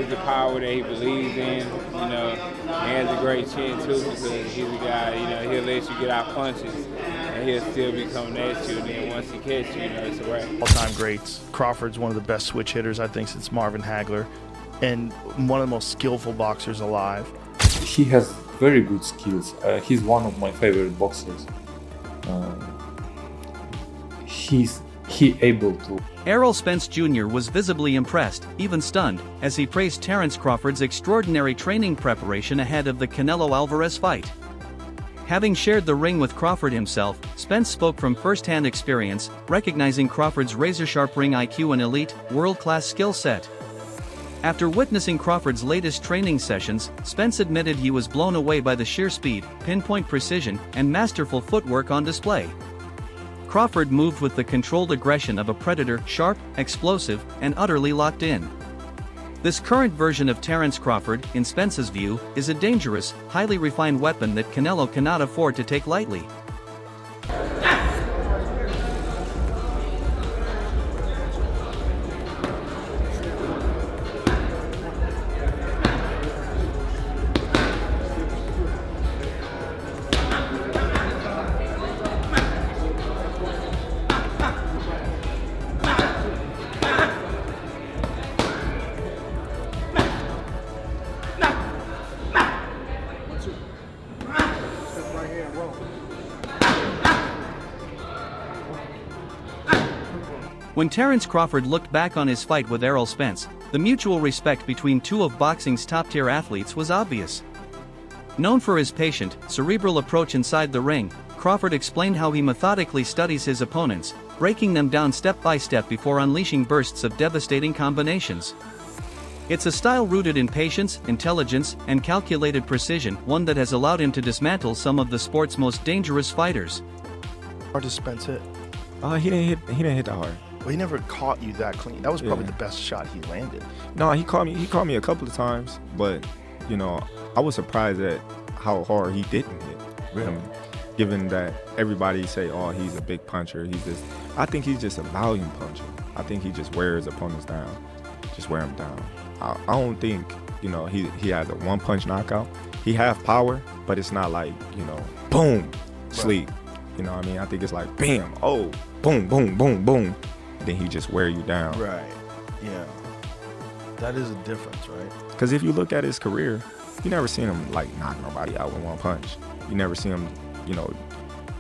crazy power that he believes in. You know, he has a great chin too because he's a guy. You know, he'll let you get out punches, and he'll still be coming at you. And then once he catches you, you know, it's a wrap. All-time greats. Crawford's one of the best switch hitters I think since Marvin Hagler, and one of the most skillful boxers alive. He has very good skills. He's one of my favorite boxers. He able to. Errol Spence Jr. was visibly impressed, even stunned, as he praised Terence Crawford's extraordinary training preparation ahead of the Canelo Alvarez fight. Having shared the ring with Crawford himself, Spence spoke from first-hand experience, recognizing Crawford's razor-sharp ring IQ and elite, world-class skill set. After witnessing Crawford's latest training sessions, Spence admitted he was blown away by the sheer speed, pinpoint precision, and masterful footwork on display. Crawford moved with the controlled aggression of a predator, sharp, explosive, and utterly locked in. This current version of Terence Crawford, in Spence's view, is a dangerous, highly refined weapon that Canelo cannot afford to take lightly. When Terence Crawford looked back on his fight with Errol Spence, the mutual respect between two of boxing's top-tier athletes was obvious. Known for his patient, cerebral approach inside the ring, Crawford explained how he methodically studies his opponents, breaking them down step by step before unleashing bursts of devastating combinations. It's a style rooted in patience, intelligence, and calculated precision, one that has allowed him to dismantle some of the sport's most dangerous fighters. Hard to Spence hit. He didn't hit that hard. Well, he never caught you that clean. That was probably the best shot he landed. No, he caught me a couple of times, but you know, I was surprised at how hard he didn't hit. Really? Given that everybody say, "Oh, he's a big puncher," I think he's just a volume puncher. I think he just wears opponents down, just wear them down. I don't think, you know, he has a one-punch knockout. He have power, but it's not like, you know, boom, sleep. You know what I mean? I think it's like bam, oh, boom, boom, boom, boom. Then he just wear you down. Right. Yeah. That is a difference, right? Because if you look at his career, you never seen him like knock nobody out with one punch. You never see him, you know,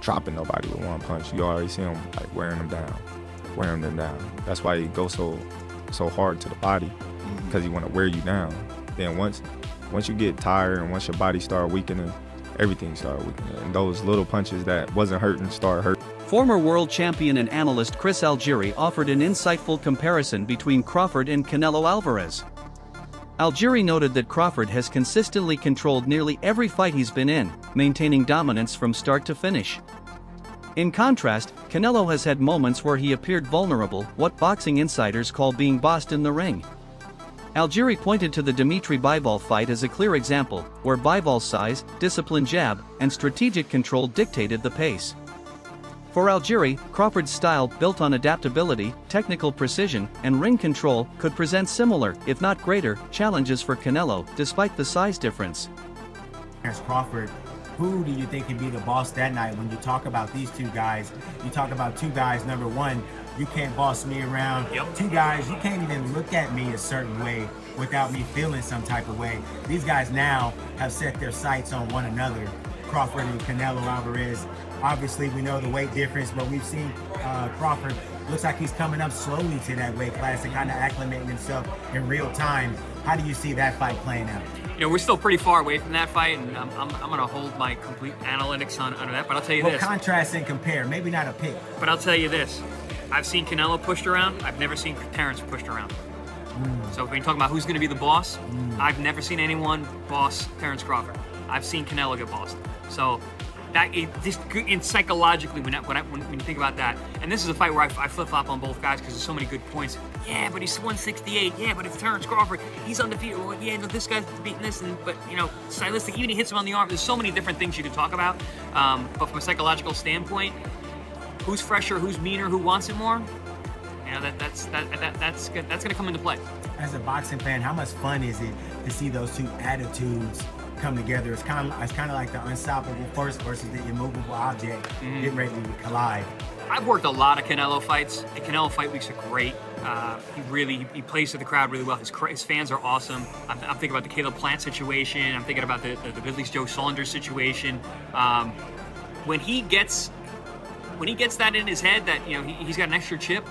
dropping nobody with one punch. You already see him like wearing them down. That's why he goes so hard to the body, because he want to wear you down. Then once you get tired and once your body start weakening, everything started weakening. And those little punches that wasn't hurting start hurting. Former world champion and analyst Chris Algieri offered an insightful comparison between Crawford and Canelo Alvarez. Algieri noted that Crawford has consistently controlled nearly every fight he's been in, maintaining dominance from start to finish. In contrast, Canelo has had moments where he appeared vulnerable, what boxing insiders call being bossed in the ring. Algieri pointed to the Dimitri Bivol fight as a clear example, where Bivol's size, disciplined jab, and strategic control dictated the pace. For Algieri, Crawford's style, built on adaptability, technical precision, and ring control, could present similar, if not greater, challenges for Canelo, despite the size difference. Terence Crawford, who do you think can be the boss that night? When you talk about these two guys, you talk about two guys, number one, you can't boss me around. Yep. Two guys, you can't even look at me a certain way without me feeling some type of way. These guys now have set their sights on one another. Crawford and Canelo Alvarez. Obviously, we know the weight difference, but we've seen Crawford, looks like he's coming up slowly to that weight class and kind of acclimating himself in real time. How do you see that fight playing out? You know, we're still pretty far away from that fight, and I'm going to hold my complete analytics on that, but I'll tell you this. Well, contrast and compare, maybe not a pick. But I'll tell you this. I've seen Canelo pushed around. I've never seen Terence pushed around. So if we're talking about who's going to be the boss, I've never seen anyone boss Terence Crawford. I've seen Canelo get bossed. So that just psychologically, when you think about that, and this is a fight where I flip-flop on both guys because there's so many good points. Yeah, but he's 168. Yeah, but it's Terence Crawford. He's undefeated. Well, yeah, no, this guy's beating this, but you know, stylistic. Even he hits him on the arm. There's so many different things you can talk about. But from a psychological standpoint, who's fresher, who's meaner, who wants it more? You know, that's going to come into play. As a boxing fan, how much fun is it to see those two attitudes come together? It's kind of like the unstoppable force versus the immovable object getting ready to collide. I've worked a lot of Canelo fights. The Canelo fight weeks are great. He plays to the crowd really well. His fans are awesome. I'm thinking about the Caleb Plant situation. I'm thinking about the Ridley's Joe Saunders situation. When he gets that in his head that, you know, he's got an extra chip.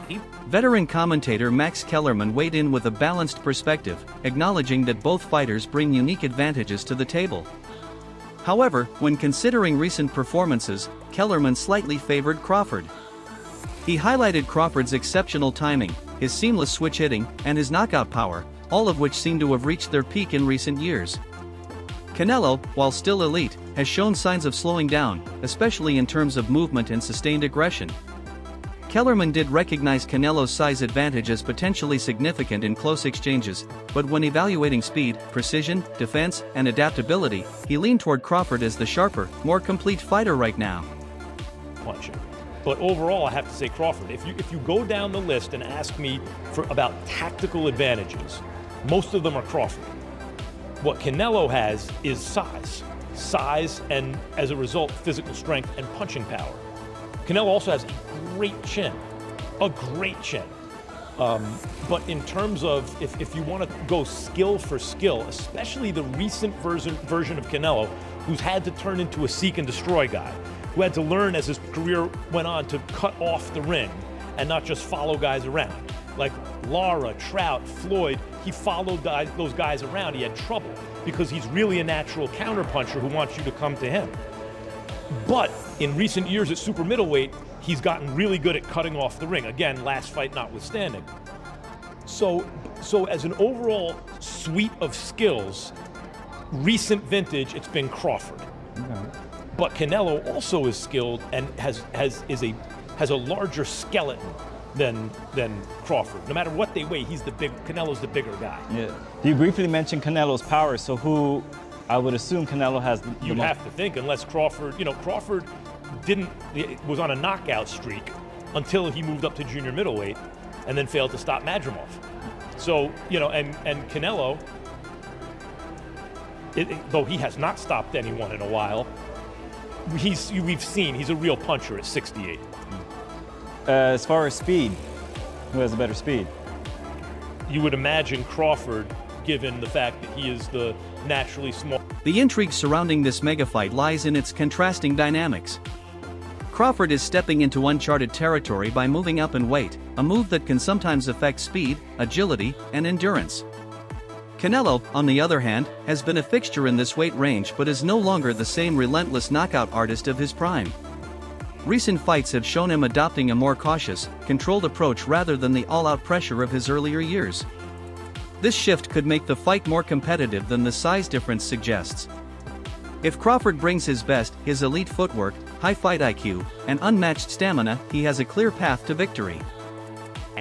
Veteran commentator Max Kellerman weighed in with a balanced perspective, acknowledging that both fighters bring unique advantages to the table. However, when considering recent performances, Kellerman slightly favored Crawford. He highlighted Crawford's exceptional timing, his seamless switch hitting, and his knockout power, all of which seem to have reached their peak in recent years. Canelo, while still elite, has shown signs of slowing down, especially in terms of movement and sustained aggression. Kellerman did recognize Canelo's size advantage as potentially significant in close exchanges, but when evaluating speed, precision, defense, and adaptability, he leaned toward Crawford as the sharper, more complete fighter right now. Punching. But overall, I have to say Crawford. If you go down the list and ask me about tactical advantages, most of them are Crawford. What Canelo has is size, and as a result, physical strength and punching power. Canelo also has a great chin. But in terms of, if you want to go skill for skill, especially the recent version of Canelo, who's had to turn into a seek and destroy guy, who had to learn as his career went on to cut off the ring and not just follow guys around. Like Lara, Trout, Floyd, he followed those guys around. He had trouble because he's really a natural counterpuncher who wants you to come to him. But in recent years at super middleweight, he's gotten really good at cutting off the ring. Again, last fight notwithstanding. So as an overall suite of skills, recent vintage, it's been Crawford. Okay. But Canelo also is skilled and has a larger skeleton than Crawford. No matter what they weigh, Canelo's the bigger guay. Yeah. You briefly mentioned Canelo's power, so who, I would assume Canelo has the You'd have to think, unless Crawford was on a knockout streak until he moved up to junior middleweight and then failed to stop Madrimov. So, and Canelo, though he has not stopped anyone in a while, we've seen he's a real puncher at 68. As far as speed, who has a better speed? You would imagine Crawford, given the fact that he is the naturally small. The intrigue surrounding this mega fight lies in its contrasting dynamics. Crawford is stepping into uncharted territory by moving up in weight, a move that can sometimes affect speed, agility, and endurance. Canelo, on the other hand, has been a fixture in this weight range but is no longer the same relentless knockout artist of his prime. Recent fights have shown him adopting a more cautious, controlled approach rather than the all-out pressure of his earlier years. This shift could make the fight more competitive than the size difference suggests. If Crawford brings his best, his elite footwork, high fight IQ, and unmatched stamina, he has a clear path to victory.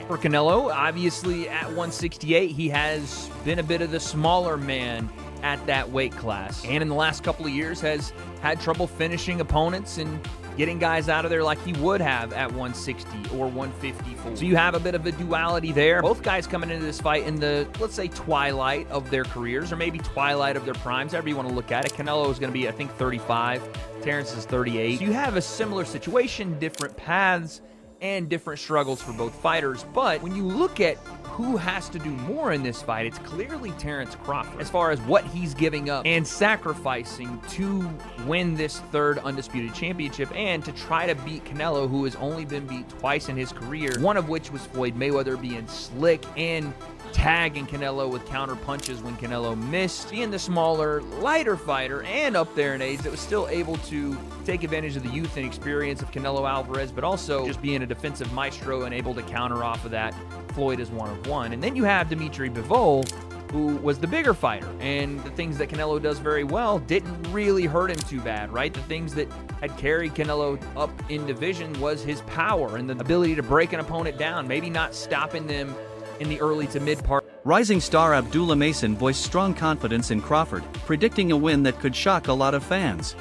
For Canelo, obviously at 168, he has been a bit of the smaller man at that weight class, and in the last couple of years has had trouble finishing opponents and getting guys out of there like he would have at 160 or 154. So you have a bit of a duality there. Both guys coming into this fight in the, let's say, twilight of their careers, or maybe twilight of their primes, however you want to look at it. Canelo is going to be, I think, 35. Terence is 38. So you have a similar situation, different paths, and different struggles for both fighters. But when you look at who has to do more in this fight, it's clearly Terence Crawford, as far as what he's giving up and sacrificing to win this third undisputed championship and to try to beat Canelo, who has only been beat twice in his career, one of which was Floyd Mayweather being slick and tagging Canelo with counter punches when Canelo missed. Being the smaller, lighter fighter and up there in age that was still able to take advantage of the youth and experience of Canelo Alvarez, but also just being a defensive maestro and able to counter off of that. Floyd is one of one. And then you have Dimitri Bivol, who was the bigger fighter, and the things that Canelo does very well didn't really hurt him too bad, right? The things that had carried Canelo up in division was his power and the ability to break an opponent down, maybe not stopping them in the early to mid part. Rising star Abdullah Mason voiced strong confidence in Crawford, predicting a win that could shock a lot of fans.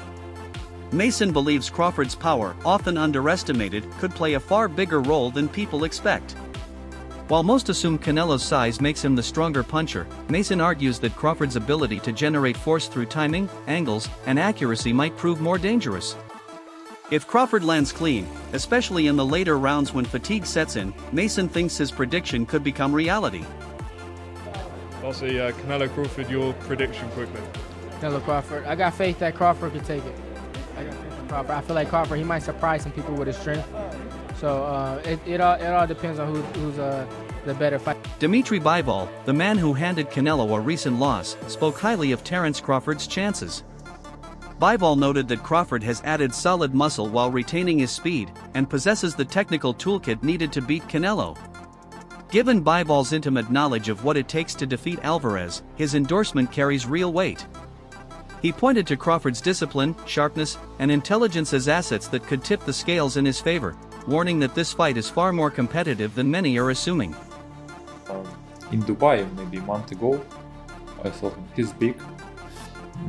Mason believes Crawford's power, often underestimated, could play a far bigger role than people expect. While most assume Canelo's size makes him the stronger puncher, Mason argues that Crawford's ability to generate force through timing, angles, and accuracy might prove more dangerous. If Crawford lands clean, especially in the later rounds when fatigue sets in, Mason thinks his prediction could become reality. I'll say Canelo Crawford, your prediction quickly. Canelo Crawford. I got faith that Crawford could take it. I got faith in Crawford. I feel like Crawford, he might surprise some people with his strength. So it all depends on who's the better fighter. Dimitri Bivol, the man who handed Canelo a recent loss, spoke highly of Terence Crawford's chances. Bivol noted that Crawford has added solid muscle while retaining his speed, and possesses the technical toolkit needed to beat Canelo. Given Bivol's intimate knowledge of what it takes to defeat Alvarez, his endorsement carries real weight. He pointed to Crawford's discipline, sharpness, and intelligence as assets that could tip the scales in his favor, warning that this fight is far more competitive than many are assuming. In Dubai, maybe a month ago, I saw him. He's big,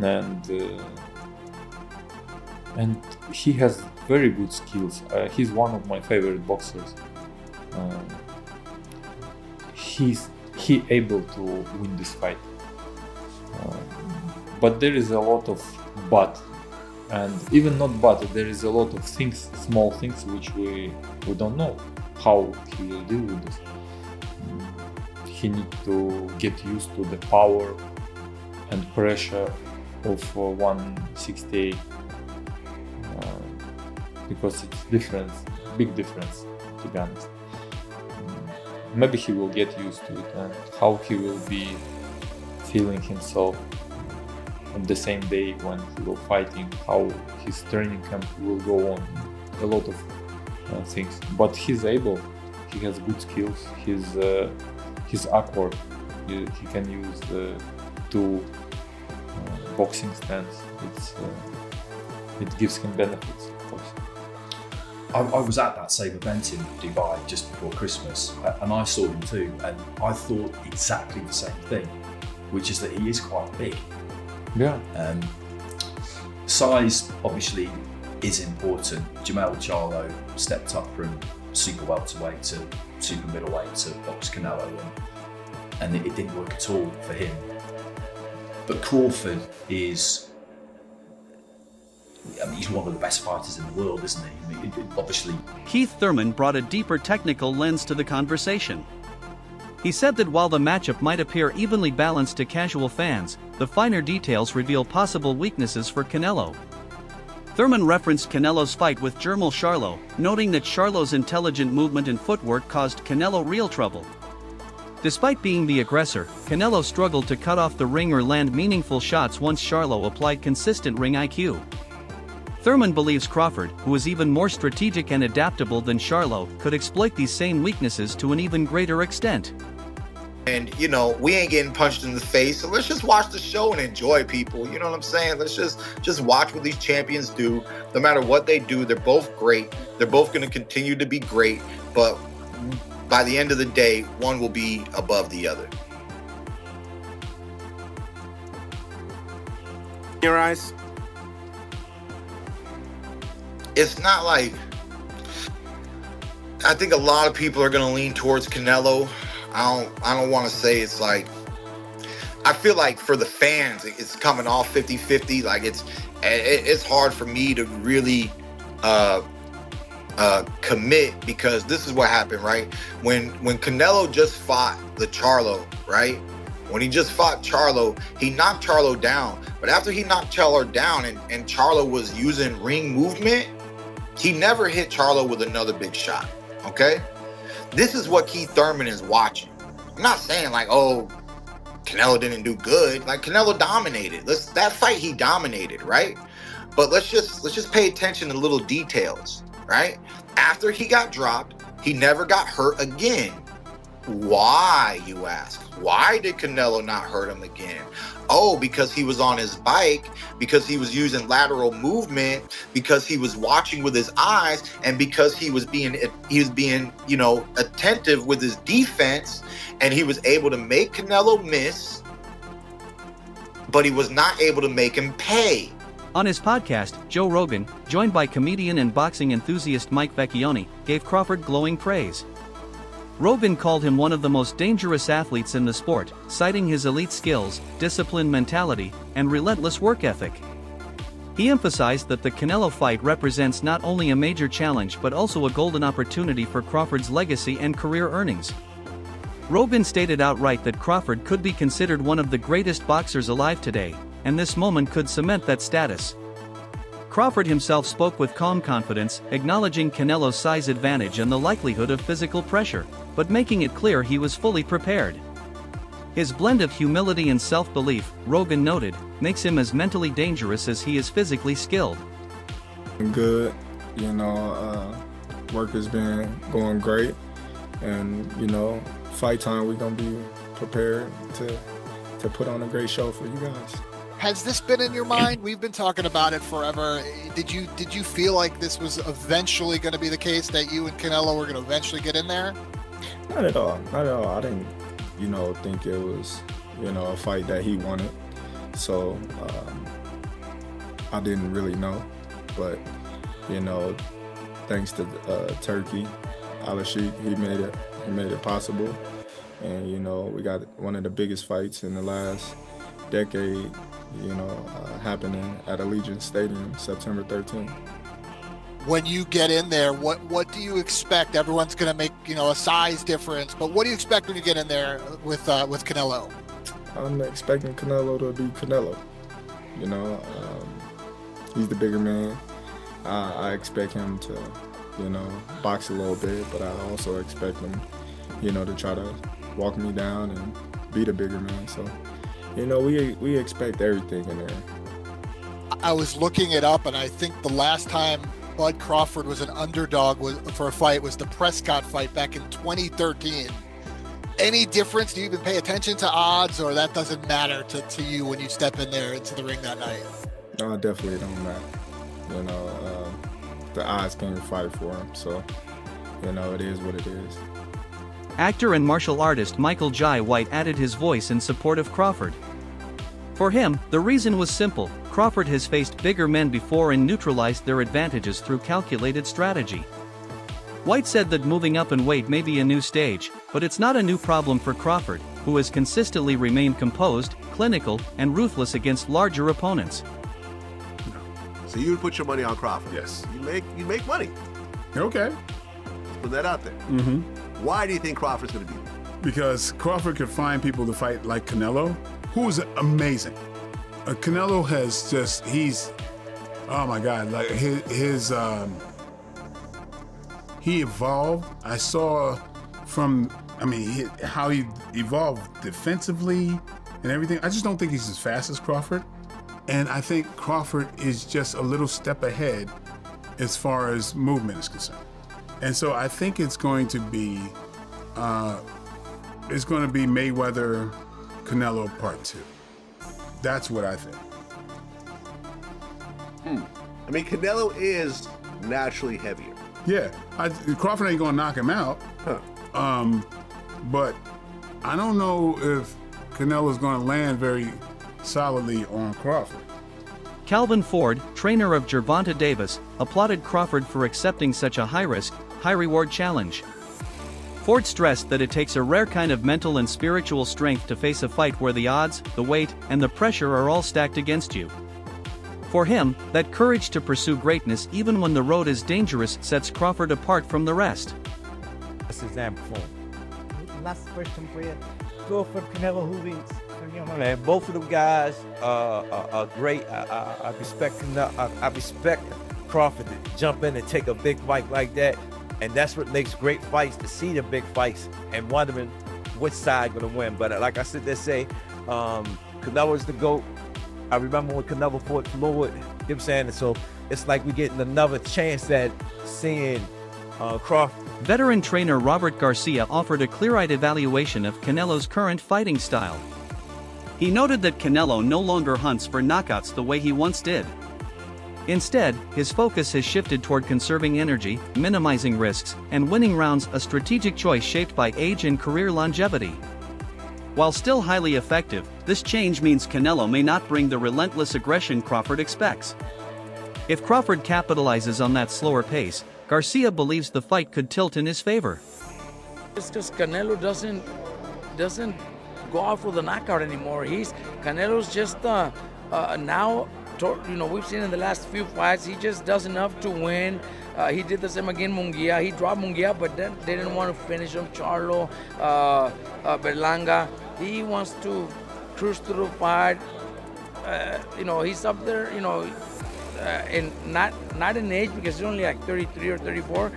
and he has very good skills. He's one of my favorite boxers. He able to win this fight, but there is a lot of but, and even not but, there is a lot of things, small things which we don't know how he will deal with this. He needs to get used to the power and pressure of 168, because it's different, big difference, to be honest. Maybe he will get used to it, and how he will be feeling himself on the same day when he will fighting, how his training camp will go on, a lot of things. But he's able, he has good skills, he's awkward, he can use two boxing stance. It gives him benefits, of course. I was at that same event in Dubai just before Christmas, and I saw him too, and I thought exactly the same thing, which is that he is quite big. Yeah. Size obviously is important. Jamel Charlo stepped up from super welterweight to super middleweight to box Canelo, and it didn't work at all for him. But Crawford is, I mean, he's one of the best fighters in the world, isn't he? I mean, obviously. Keith Thurman brought a deeper technical lens to the conversation. He said that while the matchup might appear evenly balanced to casual fans, the finer details reveal possible weaknesses for Canelo. Thurman referenced Canelo's fight with Jermall Charlo, noting that Charlo's intelligent movement and footwork caused Canelo real trouble. Despite being the aggressor, Canelo struggled to cut off the ring or land meaningful shots once Charlo applied consistent ring IQ. Thurman believes Crawford, who is even more strategic and adaptable than Charlo, could exploit these same weaknesses to an even greater extent. And, you know, we ain't getting punched in the face, so let's just watch the show and enjoy, people. You know what I'm saying? Let's just watch what these champions do. No matter what they do, they're both great. They're both going to continue to be great, but by the end of the day, one will be above the other. Your eyes? It's not like, I think a lot of people are going to lean towards Canelo. I don't want to say it's like, I feel like for the fans, it's coming off 50-50. Like it's hard for me to really commit, because this is what happened, right? When Canelo just fought the Charlo, right? When he just fought Charlo, he knocked Charlo down. But after he knocked Charlo down and Charlo was using ring movement, he never hit Charlo with another big shot, okay? This is what Keith Thurman is watching. I'm not saying like, oh, Canelo didn't do good. Like, Canelo dominated. That fight he dominated, right? But let's just pay attention to little details, right? After he got dropped, he never got hurt again. Why, you ask? Why did Canelo not hurt him again? Oh, because he was on his bike, because he was using lateral movement, because he was watching with his eyes, and because he was being, you know, attentive with his defense, and he was able to make Canelo miss, but he was not able to make him pay. On his podcast, Joe Rogan, joined by comedian and boxing enthusiast Mike Vecchione, gave Crawford glowing praise. Rogan called him one of the most dangerous athletes in the sport, citing his elite skills, disciplined mentality, and relentless work ethic. He emphasized that the Canelo fight represents not only a major challenge but also a golden opportunity for Crawford's legacy and career earnings. Rogan stated outright that Crawford could be considered one of the greatest boxers alive today, and this moment could cement that status. Crawford himself spoke with calm confidence, acknowledging Canelo's size advantage and the likelihood of physical pressure, but making it clear he was fully prepared. His blend of humility and self-belief, Rogan noted, makes him as mentally dangerous as he is physically skilled. Good, work has been going great, and fight time we're gonna be prepared to put on a great show for you guys. Has this been in your mind? We've been talking about it forever. Did you feel like this was eventually going to be the case, that you and Canelo were going to eventually get in there? Not at all. I didn't, think it was, a fight that he wanted. So I didn't really know. But, thanks to Turkey, Al-Sheikh, he made it possible. And, we got one of the biggest fights in the last decade, happening at Allegiant Stadium, September 13th. When you get in there, what do you expect? Everyone's going to make, a size difference, but what do you expect when you get in there with Canelo? I'm expecting Canelo to be Canelo. He's the bigger man. I expect him to, box a little bit, but I also expect him, to try to walk me down and be the bigger man. So, we expect everything in there. I was looking it up, and I think the last time Bud Crawford was an underdog for a fight was the Prescott fight back in 2013. Any difference? Do you even pay attention to odds, or that doesn't matter to you when you step in there into the ring that night? No, it definitely don't matter. The odds can't fight for him, so, it is what it is. Actor and martial artist Michael Jai White added his voice in support of Crawford. For him, the reason was simple: Crawford has faced bigger men before and neutralized their advantages through calculated strategy. White said that moving up in weight may be a new stage, but it's not a new problem for Crawford, who has consistently remained composed, clinical, and ruthless against larger opponents. So you would put your money on Crawford? Yes. You make money. Okay. Let's put that out there. Mm-hmm. Why do you think Crawford's going to beat him? Because Crawford could find people to fight like Canelo, who is amazing. Canelo has he's, oh my God, like he evolved. I saw how he evolved defensively and everything. I just don't think he's as fast as Crawford. And I think Crawford is just a little step ahead as far as movement is concerned. And so I think it's going to be Mayweather Canelo Part 2. That's what I think. Canelo is naturally heavier. Yeah, Crawford ain't gonna knock him out. Huh. But I don't know if Canelo's gonna land very solidly on Crawford. Calvin Ford, trainer of Gervonta Davis, applauded Crawford for accepting such a high-risk, high-reward challenge. Ford stressed that it takes a rare kind of mental and spiritual strength to face a fight where the odds, the weight, and the pressure are all stacked against you. For him, that courage to pursue greatness even when the road is dangerous sets Crawford apart from the rest. That's example for him. Last question for you. Crawford, Canelo, who wins? Man, both of them guys are great. I respect Crawford to jump in and take a big fight like that, and that's what makes great fights, to see the big fights and wondering which side gonna win. But like I said, they say Canelo's the GOAT. I remember when Canelo fought Floyd, you know what I'm saying? And so it's like we're getting another chance at seeing Crawford. Veteran trainer Robert Garcia offered a clear-eyed evaluation of Canelo's current fighting style. He noted that Canelo no longer hunts for knockouts the way he once did. Instead, his focus has shifted toward conserving energy, minimizing risks, and winning rounds, a strategic choice shaped by age and career longevity. While still highly effective, this change means Canelo may not bring the relentless aggression Crawford expects. If Crawford capitalizes on that slower pace, Garcia believes the fight could tilt in his favor. It's because Canelo doesn't go out for the knockout anymore. Canelo's just now. We've seen in the last few fights, he just does enough to win. He did the same again, Munguia. He dropped Munguia, but then they didn't want to finish him. Charlo, Berlanga. He wants to cruise through the fight. He's up there, and not in age because he's only like 33 or 34,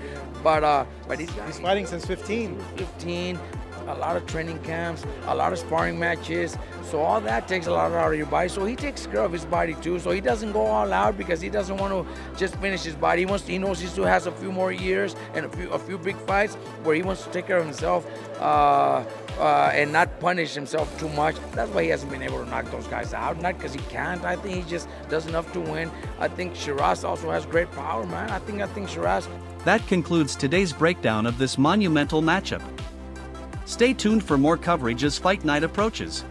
but he's fighting since 15. 15. A lot of training camps, a lot of sparring matches. So all that takes a lot out of your body. So he takes care of his body too. So he doesn't go all out because he doesn't want to just finish his body. He knows he still has a few more years and a few big fights where he wants to take care of himself and not punish himself too much. That's why he hasn't been able to knock those guys out. Not because he can't. I think he just does enough to win. I think Shiraz also has great power, man. I think Shiraz. That concludes today's breakdown of this monumental matchup. Stay tuned for more coverage as fight night approaches.